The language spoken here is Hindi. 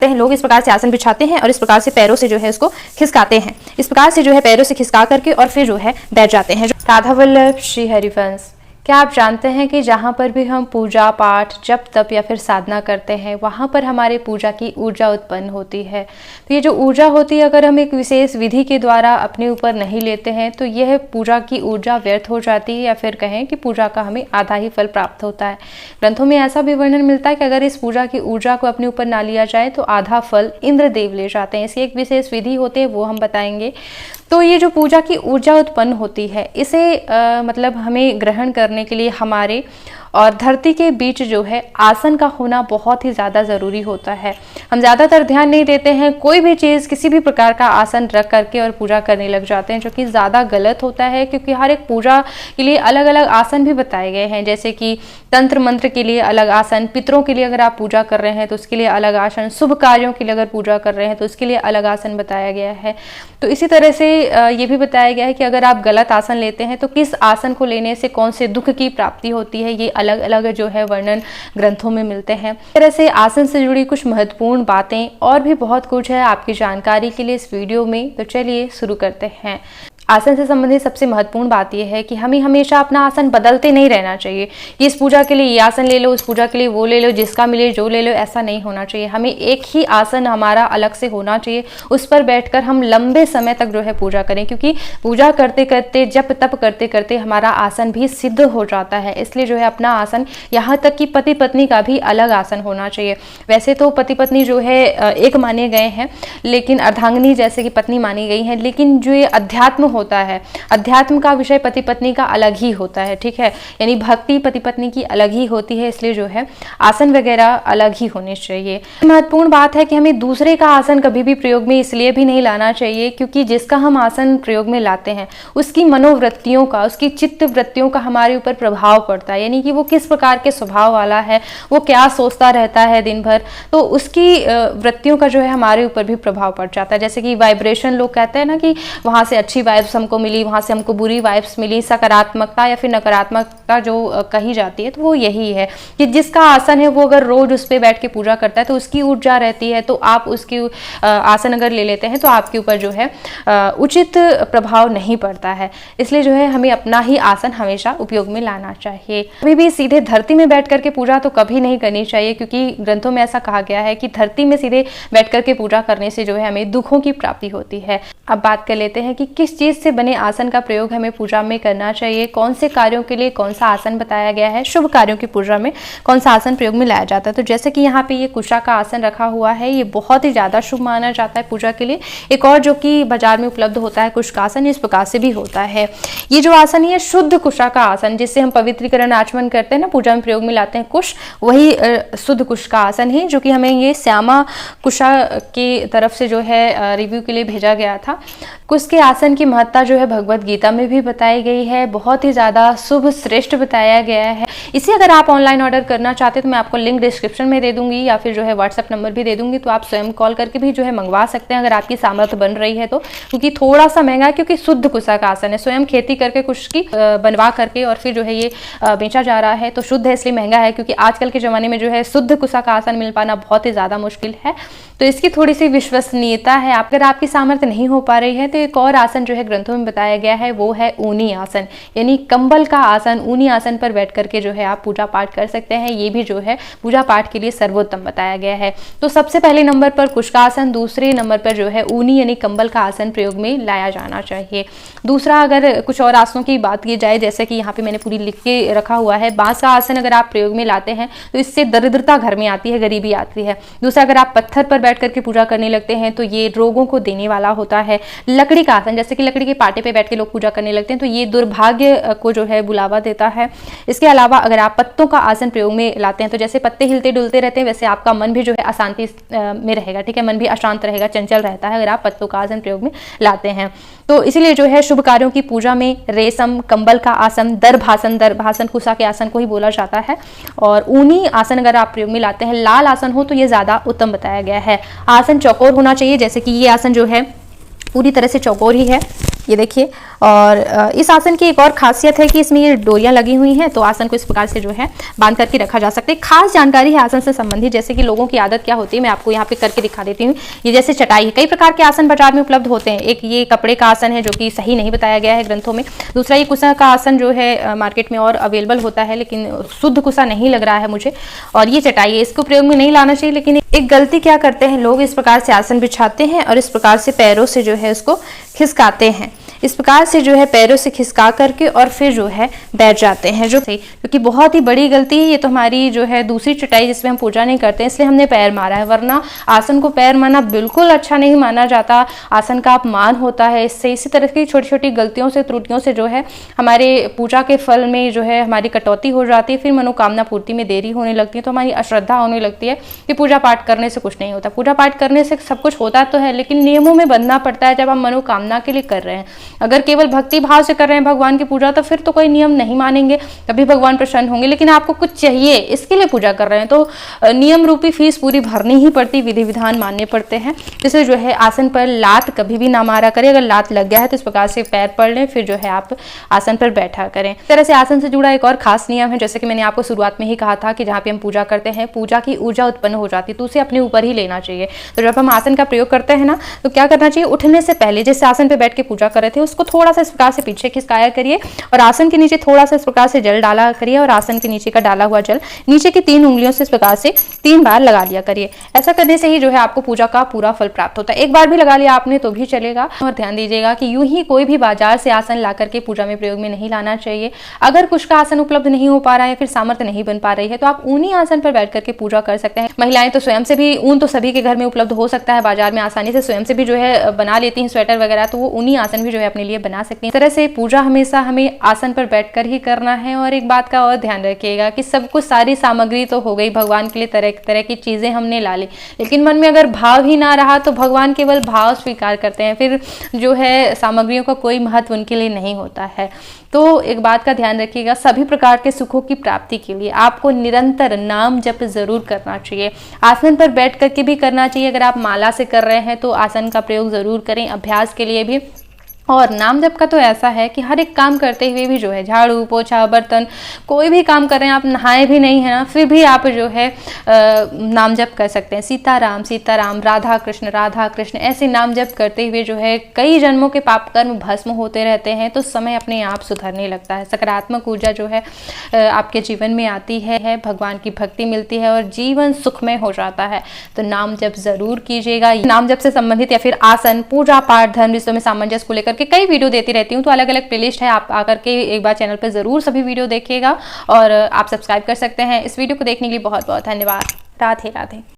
लोग इस प्रकार से आसन बिछाते हैं और इस प्रकार से पैरों से जो है उसको खिसकाते हैं। इस प्रकार से जो है पैरों से खिसका करके और फिर जो है बैठ जाते हैं। राधा वल्लभ श्री हरिवंश। क्या आप जानते हैं कि जहाँ पर भी हम पूजा पाठ जप तप या फिर साधना करते हैं वहाँ पर हमारे पूजा की ऊर्जा उत्पन्न होती है। तो ये जो ऊर्जा होती है अगर हम एक विशेष विधि के द्वारा अपने ऊपर नहीं लेते हैं तो यह पूजा की ऊर्जा व्यर्थ हो जाती है, या फिर कहें कि पूजा का हमें आधा ही फल प्राप्त होता है। ग्रंथों में ऐसा भी वर्णन मिलता है कि अगर इस पूजा की ऊर्जा को अपने ऊपर ना लिया जाए तो आधा फल इंद्रदेव ले जाते हैं। इसकी एक विशेष विधि होती है, वो हम बताएंगे। तो ये जो पूजा की ऊर्जा उत्पन्न होती है इसे मतलब हमें ग्रहण करने के लिए हमारे और धरती के बीच जो है आसन का होना बहुत ही ज़्यादा ज़रूरी होता है। हम ज़्यादातर ध्यान नहीं देते हैं, कोई भी चीज़ किसी भी प्रकार का आसन रख करके और पूजा करने लग जाते हैं, जो कि ज़्यादा गलत होता है। क्योंकि हर एक पूजा के लिए अलग अलग आसन भी बताए गए हैं, जैसे कि तंत्र मंत्र के लिए अलग आसन, पितरों के लिए अगर आप पूजा कर रहे हैं तो उसके लिए अलग आसन, शुभ कार्यों के लिए अगर पूजा कर रहे हैं तो उसके लिए अलग आसन बताया गया है। तो इसी तरह से ये भी बताया गया है कि अगर आप गलत आसन लेते हैं तो किस आसन को लेने से कौन से दुख की प्राप्ति होती है, ये अलग अलग जो है वर्णन ग्रंथों में मिलते हैं। इस तरह से आसन से जुड़ी कुछ महत्वपूर्ण बातें और भी बहुत कुछ है आपकी जानकारी के लिए इस वीडियो में। तो चलिए शुरू करते हैं। आसन से संबंधित सबसे महत्वपूर्ण बात यह है कि हमें हमेशा अपना आसन बदलते नहीं रहना चाहिए कि इस पूजा के लिए ये आसन ले लो, उस पूजा के लिए वो ले लो, जिसका मिले जो ले लो, ऐसा नहीं होना चाहिए। हमें एक ही आसन हमारा अलग से होना चाहिए, उस पर बैठकर हम लंबे समय तक जो है पूजा करें। क्योंकि पूजा करते करते जप तप करते करते हमारा आसन भी सिद्ध हो जाता है। इसलिए जो है अपना आसन, यहाँ तक कि पति पत्नी का भी अलग आसन होना चाहिए। वैसे तो पति पत्नी जो है एक माने गए हैं, लेकिन अर्धांगिनी जैसे कि पत्नी मानी गई है, लेकिन जो ये अध्यात्म होता है, अध्यात्म का विषय पति पत्नी का अलग ही होता है। ठीक है, यानी भक्ति पति पत्नी की अलग ही होती है, इसलिए जो है आसन वगैरह अलग ही होने चाहिए। महत्वपूर्ण बात है कि हमें दूसरे का आसन कभी भी प्रयोग में इसलिए भी नहीं लाना चाहिए क्योंकि जिसका हम आसन प्रयोग में लाते हैं उसकी मनोवृत्तियों का, उसकी चित्त वृत्तियों का हमारे ऊपर प्रभाव पड़ता है। यानी कि वो किस प्रकार के स्वभाव वाला है, वो क्या सोचता रहता है दिन भर, तो उसकी वृत्तियों का जो है हमारे ऊपर भी प्रभाव पड़ जाता है। जैसे कि वाइब्रेशन, लोग कहते हैं ना कि वहां से अच्छी वाइब्स हमको मिली, वहां से हमको बुरी वाइब्स मिली, सकारात्मकता या फिर नकारात्मकता जो कही जाती है, तो वो यही है कि जिसका आसन है वो अगर रोज उस पर बैठ के पूजा करता है तो उसकी ऊर्जा रहती है। तो आप उसकी आसन अगर ले लेते हैं तो आपके ऊपर जो है उचित प्रभाव नहीं पड़ता है। इसलिए जो है हमें अपना ही आसन हमेशा उपयोग में लाना चाहिए। कभी भी सीधे धरती में बैठ करके पूजा तो कभी नहीं करनी चाहिए, क्योंकि ग्रंथों में ऐसा कहा गया है कि धरती में सीधे बैठ करके पूजा करने से जो है हमें दुखों की प्राप्ति होती है। अब बात कर लेते हैं कि किस चीज से बने आसन का प्रयोग हमें पूजा में करना चाहिए, कौन से कार्यों के लिए कौन सा आसन बताया गया है, शुभ कार्यों की पूजा में कौन सा आसन प्रयोग में लाया जाता है। तो जैसे कि यहाँ पे ये कुशा का आसन रखा हुआ है, ये बहुत ही ज्यादा शुभ माना जाता है पूजा के लिए। एक और जो कि बाजार में उपलब्ध होता है कुश का आसन, इस प्रकार से भी होता है। ये जो आसन है शुद्ध कुशा का आसन, जिससे हम पवित्रीकरण आचमन करते हैं ना, पूजा में प्रयोग में लाते हैं कुश, वही शुद्ध कुश का आसन है, जो कि हमें ये श्यामा कुशा की तरफ से जो है रिव्यू के लिए भेजा गया था। कुश के आसन की महत्ता जो है भगवत गीता में भी बताई गई है, बहुत ही ज़्यादा शुभ श्रेष्ठ बताया गया है। इसे अगर आप ऑनलाइन ऑर्डर करना चाहते हैं तो मैं आपको लिंक डिस्क्रिप्शन में दे दूंगी, या फिर जो है व्हाट्सएप नंबर भी दे दूंगी, तो आप स्वयं कॉल करके भी जो है मंगवा सकते हैं अगर आपकी सामर्थ्य बन रही है तो। क्योंकि थोड़ा सा महंगा है, क्योंकि शुद्ध कुशा का आसन है, स्वयं खेती करके कुश की बनवा करके और फिर जो है ये बेचा जा रहा है, तो शुद्ध है इसलिए महंगा है। क्योंकि आजकल के ज़माने में जो है शुद्ध कुशा का आसन मिल पाना बहुत ही ज़्यादा मुश्किल है, तो इसकी थोड़ी सी विश्वसनीयता है। अगर आपकी सामर्थ्य नहीं हो पा रही है तो एक और आसन जो है ग्रंथों में बताया गया है, वो है ऊनी आसन, यानी कंबल का आसन। ऊनी आसन पर बैठ करके जो है आप पूजा पाठ कर सकते हैं। ये भी जो है पूजा पाठ के लिए सर्वोत्तम बताया गया है। तो सबसे पहले नंबर पर कुश का आसन, दूसरे नंबर पर जो है ऊनी यानी कंबल का आसन प्रयोग में लाया जाना चाहिए। दूसरा, अगर कुछ और आसनों की बात की जाए, जैसे कि यहाँ पे मैंने पूरी लिख के रखा हुआ है, बांस का आसन अगर आप प्रयोग में लाते हैं तो इससे दरिद्रता घर में आती है, गरीबी आती है। दूसरा, अगर आप पत्थर पर बैठ करके पूजा करने लगते हैं तो ये रोगों को देने वाला होता है। लकड़ी का आसन, जैसे कि लकड़ी के पाटे पे बैठ के लोग पूजा करने लगते हैं, तो ये दुर्भाग्य को जो है बुलावा देता है। इसके अलावा अगर आप पत्तों का आसन प्रयोग में लाते हैं तो जैसे पत्ते हिलते डुलते रहते हैं, वैसे आपका मन भी जो है अशांति में रहेगा। ठीक है, मन भी अशांत रहेगा, चंचल रहता है अगर आप पत्तों का आसन प्रयोग में लाते हैं। तो इसीलिए जो है शुभ कार्यों की पूजा में रेशम कंबल का आसन, दर्भासन कुशा के आसन को ही बोला जाता है। और ऊनी आसन अगर आप प्रयोग में लाते हैं, लाल आसन हो तो ये ज्यादा उत्तम बताया गया है। आसन चौकोर होना चाहिए, जैसे कि ये आसन जो है पूरी तरह से चौकोर ही है। ये देखिए, और इस आसन की एक और खासियत है कि इसमें ये डोरियां लगी हुई हैं, तो आसन को इस प्रकार से जो है बांध करके रखा जा सकता है। खास जानकारी है आसन से संबंधित, जैसे कि लोगों की आदत क्या होती है, मैं आपको यहाँ पे करके दिखा देती हूँ। ये जैसे चटाई है, कई प्रकार के आसन बाजार में उपलब्ध होते हैं। एक ये कपड़े का आसन है जो कि सही नहीं बताया गया है ग्रंथों में। दूसरा ये कुसा का आसन जो है मार्केट में और अवेलेबल होता है, लेकिन शुद्ध कुसा नहीं लग रहा है मुझे। और ये चटाई है, इसको प्रयोग में नहीं लाना चाहिए। लेकिन एक गलती क्या करते हैं लोग, इस प्रकार से आसन बिछाते हैं और इस प्रकार से पैरों से जो है उसको खिसकाते हैं। इस प्रकार से जो है पैरों से खिसका करके और फिर जो है बैठ जाते हैं, जो क्योंकि बहुत ही बड़ी गलती है। ये तो हमारी जो है दूसरी चटाई जिसमें हम पूजा नहीं करते, इसलिए हमने पैर मारा है, वरना आसन को पैर मारना बिल्कुल अच्छा नहीं माना जाता। आसन का अपमान होता है इससे। इसी तरह की छोटी छोटी गलतियों से, त्रुटियों से जो है हमारे पूजा के फल में जो है हमारी कटौती हो जाती है। फिर मनोकामना पूर्ति में देरी होने लगती है, तो हमारी अश्रद्धा होने लगती है कि पूजा पाठ करने से कुछ नहीं होता। पूजा पाठ करने से सब कुछ होता तो है, लेकिन नियमों में बंधना पड़ता है जब हम मनोकामना के लिए कर रहे हैं। अगर केवल भक्ति भाव से कर रहे हैं भगवान की पूजा, तो फिर तो कोई नियम नहीं मानेंगे, तभी भगवान प्रसन्न होंगे। लेकिन आपको कुछ चाहिए, इसके लिए पूजा कर रहे हैं, तो नियम रूपी फीस पूरी भरनी ही पड़ती, विधि विधान मानने पड़ते हैं। जैसे जो है आसन पर लात कभी भी ना मारा करें। अगर लात लग गया है तो इस प्रकार से पैर पड़ लें, फिर जो है आप आसन पर बैठा करें। इस तरह से आसन से जुड़ा एक और खास नियम है, जैसे कि मैंने आपको शुरुआत में ही कहा था कि जहाँ पे हम पूजा करते हैं, पूजा की ऊर्जा उत्पन्न हो जाती है, तो उसे अपने ऊपर ही लेना चाहिए। तो जब हम आसन का प्रयोग करते हैं ना, तो क्या करना चाहिए, उठने से पहले जैसे आसन पर बैठ के पूजा कर रहे थे, उसको थोड़ा सा इस प्रकार से पीछे खिसकाया करिए और आसन के नीचे थोड़ा सा इस प्रकार से जल डाला करिए और आसन के नीचे का डाला हुआ जल नीचे की 3 उंगलियों से इस प्रकार से 3 बार लगा लिया करिए। ऐसा करने से ही जो है आपको पूजा का पूरा फल प्राप्त होता है। एक बार भी लगा लिया आपने तो भी चलेगा। और ध्यान दीजिएगा कि यूं ही कोई भी बाजार से आसन ला करके पूजा में प्रयोग में नहीं लाना चाहिए। अगर कुछ का आसन उपलब्ध नहीं हो पा रहा है, फिर सामर्थ्य नहीं बन पा रही है, तो आप ऊनी आसन पर बैठ करके पूजा कर सकते हैं। महिलाएं तो स्वयं से भी, ऊन तो सभी के घर में उपलब्ध हो सकता है बाजार में आसानी से, स्वयं से भी जो है बना लेती हैं स्वेटर वगैरह, तो वो ऊनी आसन भी जो है अपने लिए बना सकती हैं। इस तरह से पूजा हमेशा हमें आसन पर बैठकर ही करना है। और एक बात का और ध्यान रखिएगा कि सब कुछ, सारी सामग्री तो हो गई, भगवान के लिए तरह तरह की चीजें हमने ला ली, लेकिन मन में अगर भाव ही ना रहा तो भगवान केवल भाव स्वीकार करते हैं, फिर जो है सामग्रियों का कोई महत्व उनके लिए नहीं होता है। तो एक बात का ध्यान रखिएगा, सभी प्रकार के सुखों की प्राप्ति के लिए आपको निरंतर नाम जप जरूर करना चाहिए। आसन पर बैठ करके भी करना चाहिए। अगर आप माला से कर रहे हैं तो आसन का प्रयोग जरूर करें, अभ्यास के लिए भी। और नाम जप का तो ऐसा है कि हर एक काम करते हुए भी जो है, झाड़ू पोछा बर्तन कोई भी काम कर रहे हैं, आप नहाए भी नहीं है ना, फिर भी आप जो है नाम जप कर सकते हैं। सीताराम सीताराम, राधा कृष्ण, ऐसे नाम जप करते हुए जो है कई जन्मों के पाप कर्म भस्म होते रहते हैं। तो समय अपने आप सुधरने लगता है, सकारात्मक ऊर्जा जो है आपके जीवन में आती है, भगवान की भक्ति मिलती है और जीवन सुखमय हो जाता है। तो नाम जप जरूर कीजिएगा। नाम जप से संबंधित या फिर आसन, पूजा पाठ, धर्म रिश्तों में सामंजस्य को लेकर के कई वीडियो देती रहती हूँ, तो अलग अलग प्लेलिस्ट है, आप आकर के एक बार चैनल पर जरूर सभी वीडियो देखिएगा और आप सब्सक्राइब कर सकते हैं। इस वीडियो को देखने के लिए बहुत बहुत धन्यवाद। राधे राधे।